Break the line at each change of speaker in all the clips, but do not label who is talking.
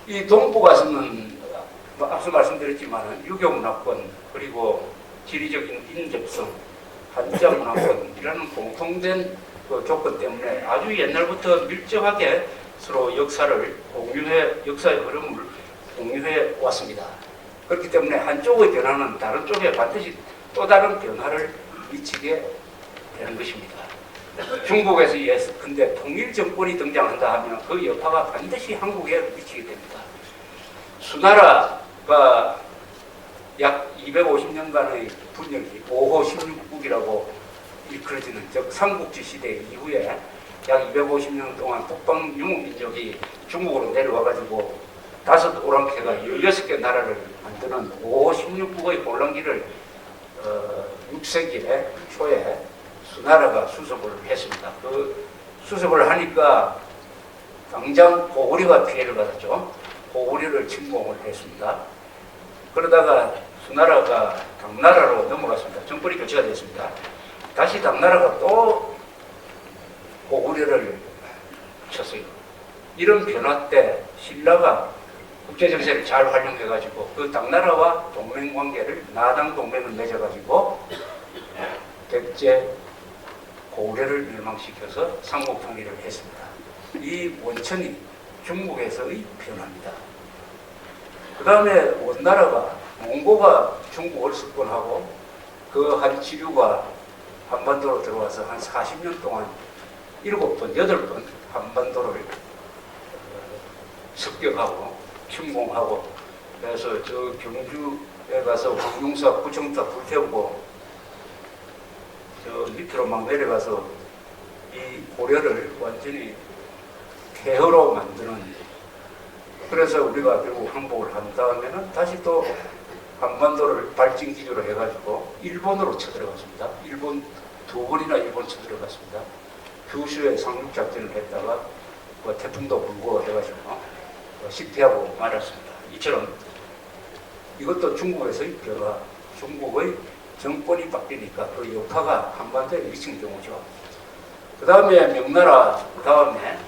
이 동북아시아는 앞서 말씀드렸지만 유교 문화권 그리고 지리적인 인접성, 한자 문화권이라는 공통된 그 조건 때문에 아주 옛날부터 밀접하게 서로 역사의 흐름을 공유해 왔습니다. 그렇기 때문에 한쪽의 변화는 다른 쪽에 반드시 또 다른 변화를 미치게 되는 것입니다. 중국에서 예컨대 통일 정권이 등장한다 하면 그 여파가 반드시 한국에 미치게 됩니다. 수나라가 약 250년간의 분열기 5호 16국이라고 일컬어지는 즉 삼국지 시대 이후에 약 250년 동안 북방 유목민족이 중국으로 내려와가지고 다섯 오랑캐가 16개 나라를 만드는 5호 16국의 혼란기를 6세기 초에 수나라가 수습을 했습니다. 그 수습을 하니까 당장 고구려가 피해를 받았죠. 고구려를 침공을 했습니다. 그러다가 수나라가 당나라로 넘어갔습니다. 정권이 교체가 됐습니다. 다시 당나라가 또 고구려를 쳤어요. 이런 변화 때 신라가 국제정세를 잘 활용해가지고 그 당나라와 동맹관계를 나당 동맹을 맺어가지고 백제 고구려를 멸망시켜서 삼국통일을 했습니다. 이 원천이 중국에서의 변화입니다. 그 다음에 원나라가 몽고가 중국을 석권하고 그 한 지류가 한반도로 들어와서 한 40년 동안 7번, 8번 한반도를 습격하고 침공하고 그래서 저 경주에 가서 황룡사 구청사 불태우고 저 밑으로 막 내려가서 이 고려를 완전히 폐허로 만드는 그래서 우리가 결국 항복을 한 다음에는 다시 또 한반도를 발진 기조로 해가지고 일본으로 쳐들어갔습니다. 일본 2번이나 일본 쳐들어갔습니다. 규슈에 상륙작전을 했다가 뭐 태풍도 불고 해가지고 실패하고 말았습니다. 이처럼 이것도 중국에서의 변화, 중국의 정권이 바뀌니까 그 여파가 한반도에 미친 경우죠. 그 다음에 명나라, 그 다음에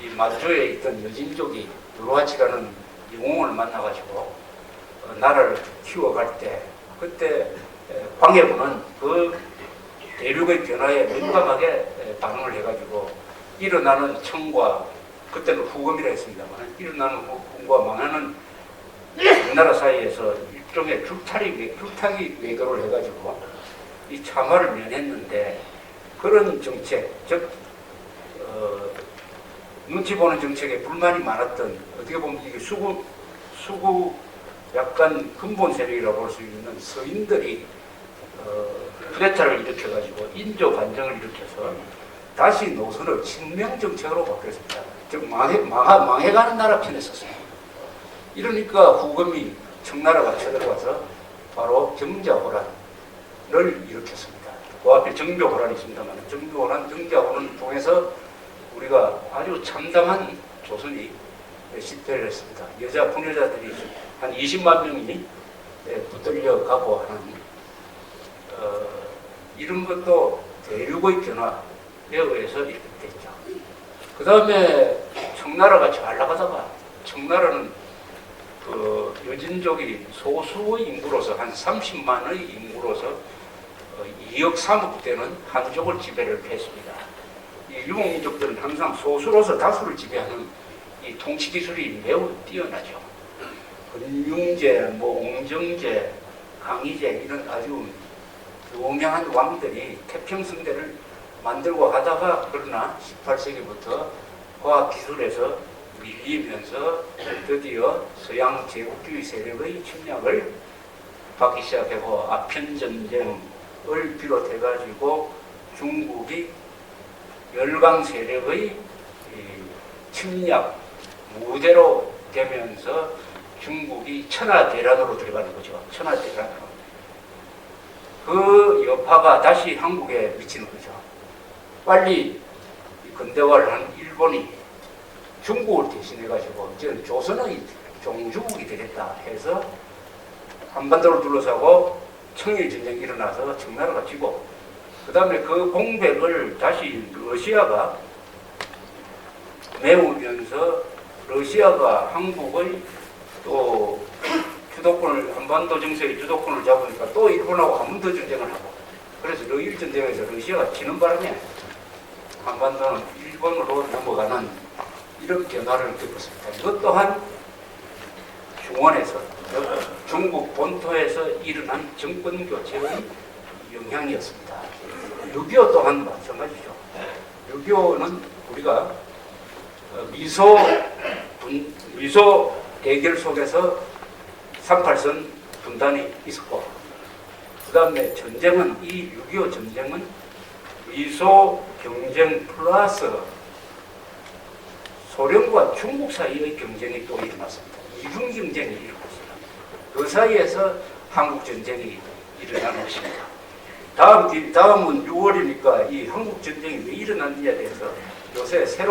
이 만주에 있던 여진족이 누르하치라는 영웅을 만나가지고 나라를 키워갈 때 그때 광해군은 그 대륙의 변화에 민감하게 반응을 해가지고 일어나는 청과 그때는 후금이라 했습니다만 일어나는 후금과 망하는 명나라 사이에서 일종의 줄타기 외교를 해가지고 이 참화를 면했는데 그런 정책, 즉 눈치 보는 정책에 불만이 많았던 어떻게 보면 이게 수구 약간 근본 세력이라고 볼 수 있는 서인들이 쿠데타를 일으켜가지고 인조 반정을 일으켜서 다시 노선을 친명 정책으로 바뀌었습니다. 즉 망해가는 나라 편에 섰어요. 이러니까 후금이 청나라가 쳐들어가서 바로 정자호란을 일으켰습니다. 그 앞에 정교호란이 있습니다만 정교호란, 정자호란을 통해서 우리가 아주 참담한 조선이 실패를 했습니다. 여자 분여자들이 한 20만 명이 붙들려 가고 하는 이런 것도 대륙의 변화에 의해서 이렇게 됐죠. 그 다음에 청나라가 잘 나가다가 청나라는 그 여진족이 소수의 인구로서 한 30만의 인구로서 2억 3억 되는 한족을 지배를 했습니다. 이 유목민족들은 항상 소수로서 다수를 지배하는 이 통치 기술이 매우 뛰어나죠. 근융제, 옹정제, 강희제 이런 아주 유명한 왕들이 태평성대를 만들고 하다가 그러나 18세기부터 과학기술에서 밀리면서 드디어 서양 제국주의 세력의 침략을 받기 시작하고 아편전쟁을 비롯해가지고 중국이 열강 세력의 침략 무대로 되면서 중국이 천하대란으로 들어가는 거죠. 천하대란으로. 그 여파가 다시 한국에 미치는 거죠. 빨리 근대화를 한 일본이 중국을 대신해가지고 이제는 조선의 종주국이 되겠다 해서 한반도를 둘러싸고 청일전쟁이 일어나서 청나라가 지고 그 다음에 그 공백을 다시 러시아가 메우면서 러시아가 한국의 또 주도권을, 한반도 정세의 주도권을 잡으니까 또 일본하고 한 번 더 전쟁을 하고, 그래서 러일 전쟁에서 러시아가 지는 바람에 한반도는 일본으로 넘어가는 이런 변화를 겪었습니다. 이것 또한 중원에서, 중국 본토에서 일어난 정권 교체의 영향이었습니다. 6.25 또한 마찬가지죠. 6.25는 우리가 미소 대결 속에서 38선 분단이 있었고, 그 다음에 전쟁은, 이 6.25 전쟁은 미소 경쟁 플러스 소련과 중국 사이의 경쟁이 또 일어났습니다. 이중 경쟁이 일어났습니다. 그 사이에서 한국 전쟁이 일어난 것입니다. 다음은 6월이니까 이 한국 전쟁이 왜 일어났느냐에 대해서 요새 새로